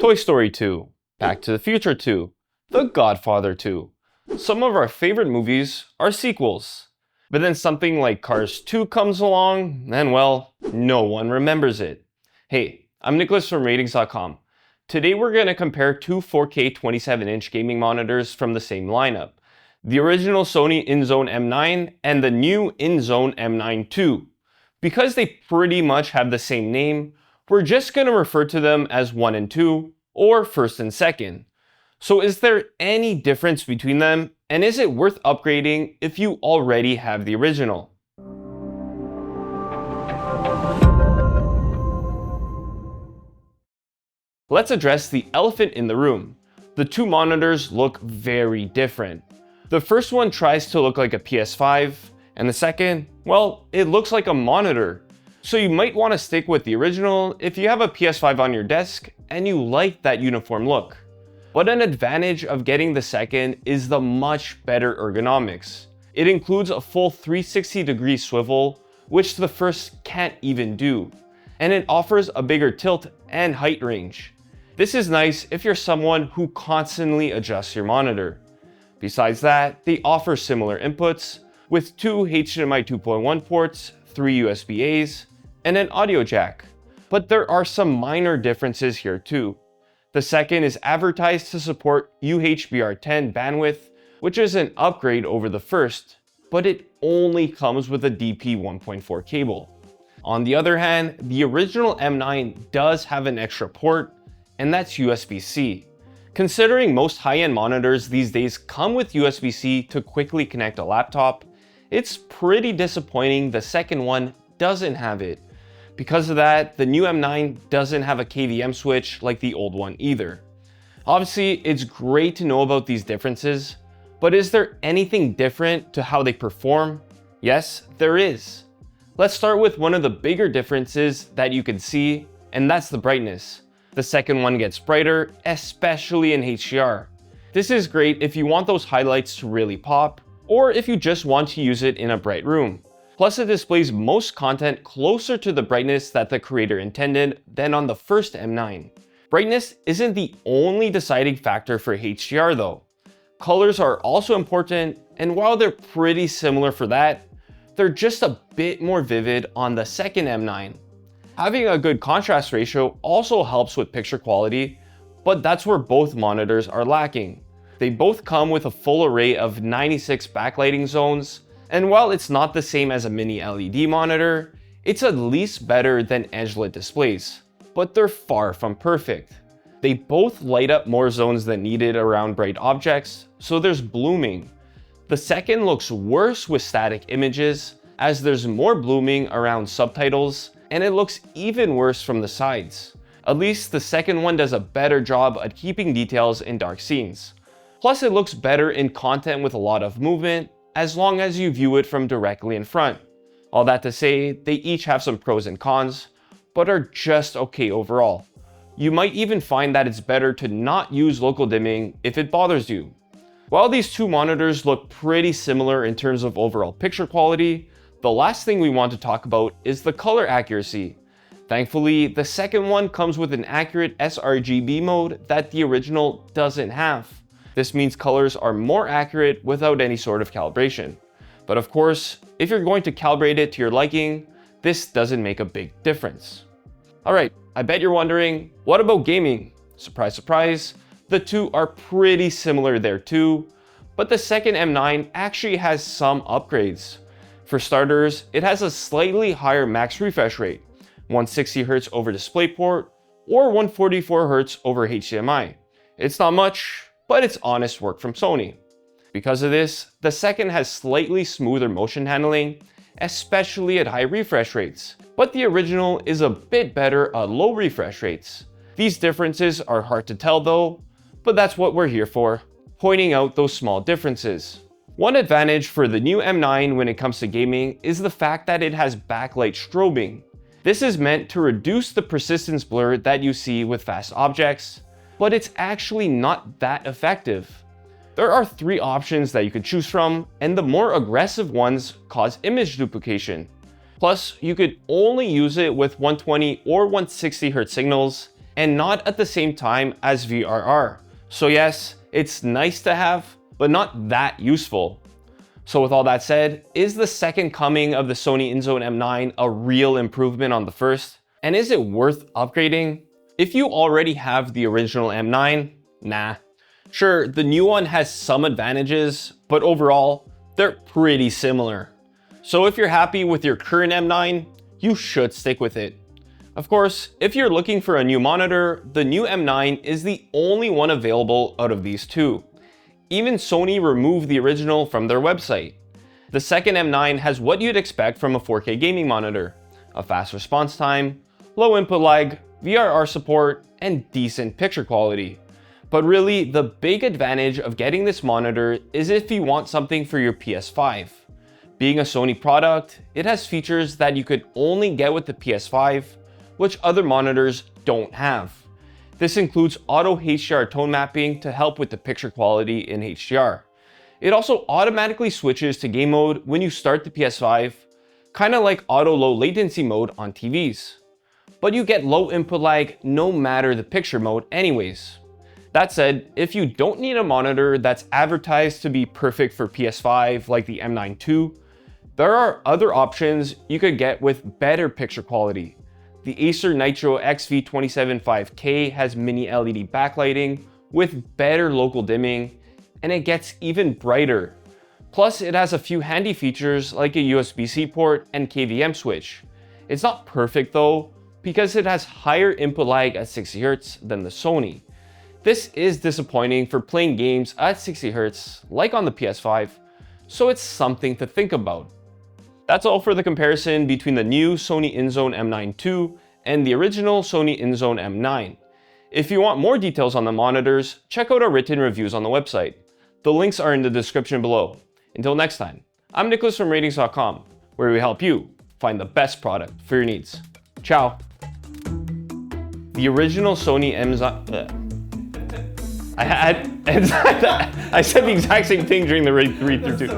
Toy Story 2, Back to the Future 2, The Godfather 2. Some of our favorite movies are sequels. But then something like Cars 2 comes along, and well, no one remembers it. Hey, I'm Nicholas from Rtings.com. Today we're going to compare two 4K 27-inch gaming monitors from the same lineup. The original Sony INZONE M9 and the new INZONE M9 II. Because they pretty much have the same name, we're just going to refer to them as 1 and 2, or first and second. So is there any difference between them, and is it worth upgrading if you already have the original? Let's address the elephant in the room. The two monitors look very different. The first one tries to look like a PS5, and the second, well, it looks like a monitor. So you might want to stick with the original if you have a PS5 on your desk and you like that uniform look. But an advantage of getting the second is the much better ergonomics. It includes a full 360-degree swivel, which the first can't even do. And it offers a bigger tilt and height range. This is nice if you're someone who constantly adjusts your monitor. Besides that, they offer similar inputs with two HDMI 2.1 ports, 3 USB-As, and an audio jack. But there are some minor differences here too. The second is advertised to support UHBR10 bandwidth, which is an upgrade over the first, but it only comes with a DP 1.4 cable. On the other hand, the original M9 does have an extra port, and that's USB-C. Considering most high-end monitors these days come with USB-C to quickly connect a laptop, it's pretty disappointing the second one doesn't have it. Because of that, the new M9 doesn't have a KVM switch like the old one either. Obviously, it's great to know about these differences, but is there anything different to how they perform? Yes, there is. Let's start with one of the bigger differences that you can see, and that's the brightness. The second one gets brighter, especially in HDR. This is great if you want those highlights to really pop, or if you just want to use it in a bright room. Plus, it displays most content closer to the brightness that the creator intended than on the first M9. Brightness isn't the only deciding factor for HDR though. Colors are also important, and while they're pretty similar for that, they're just a bit more vivid on the second M9. Having a good contrast ratio also helps with picture quality, but that's where both monitors are lacking. They both come with a full array of 96 backlighting zones, and while it's not the same as a mini LED monitor, it's at least better than edge-lit displays. But they're far from perfect. They both light up more zones than needed around bright objects, so there's blooming. The second looks worse with static images, as there's more blooming around subtitles, and it looks even worse from the sides. At least the second one does a better job at keeping details in dark scenes. Plus, it looks better in content with a lot of movement, as long as you view it from directly in front. All that to say, they each have some pros and cons, but are just okay overall. You might even find that it's better to not use local dimming if it bothers you. While these two monitors look pretty similar in terms of overall picture quality, the last thing we want to talk about is the color accuracy. Thankfully, the second one comes with an accurate sRGB mode that the original doesn't have. This means colors are more accurate without any sort of calibration. But of course, if you're going to calibrate it to your liking, this doesn't make a big difference. Alright, I bet you're wondering, what about gaming? Surprise, surprise, the two are pretty similar there too, but the second M9 actually has some upgrades. For starters, it has a slightly higher max refresh rate, 160Hz over DisplayPort or 144Hz over HDMI. It's not much, but it's honest work from Sony. Because of this, the second has slightly smoother motion handling, especially at high refresh rates, but the original is a bit better at low refresh rates. These differences are hard to tell though, but that's what we're here for, pointing out those small differences. One advantage for the new M9 when it comes to gaming is the fact that it has backlight strobing. This is meant to reduce the persistence blur that you see with fast objects, but it's actually not that effective. There are 3 options that you could choose from, and the more aggressive ones cause image duplication. Plus, you could only use it with 120 or 160Hz signals, and not at the same time as VRR. So yes, it's nice to have, but not that useful. So with all that said, is the second coming of the Sony INZONE M9 a real improvement on the first? And is it worth upgrading? If you already have the original M9, nah. Sure, the new one has some advantages, but overall, they're pretty similar. So if you're happy with your current M9, you should stick with it. Of course, if you're looking for a new monitor, the new M9 is the only one available out of these two. Even Sony removed the original from their website. The second M9 has what you'd expect from a 4K gaming monitor: a fast response time, low input lag, VRR support, and decent picture quality. But really, the big advantage of getting this monitor is if you want something for your PS5. Being a Sony product, it has features that you could only get with the PS5, which other monitors don't have. This includes auto HDR tone mapping to help with the picture quality in HDR. It also automatically switches to game mode when you start the PS5, kind of like auto low latency mode on TVs. But you get low input lag no matter the picture mode anyways. That said, if you don't need a monitor that's advertised to be perfect for PS5 like the M9 II, there are other options you could get with better picture quality. The Acer Nitro XV275K has mini LED backlighting with better local dimming, and it gets even brighter. Plus, it has a few handy features like a USB-C port and KVM switch. It's not perfect though, because it has higher input lag at 60Hz than the Sony. This is disappointing for playing games at 60Hz like on the PS5, so it's something to think about. That's all for the comparison between the new Sony INZONE M9 II and the original Sony INZONE M9. If you want more details on the monitors, check out our written reviews on the website. The links are in the description below. Until next time, I'm Nicholas from Rtings.com, where we help you find the best product for your needs. Ciao. The original Sony INZONE... I said the exact same thing during the read-through too.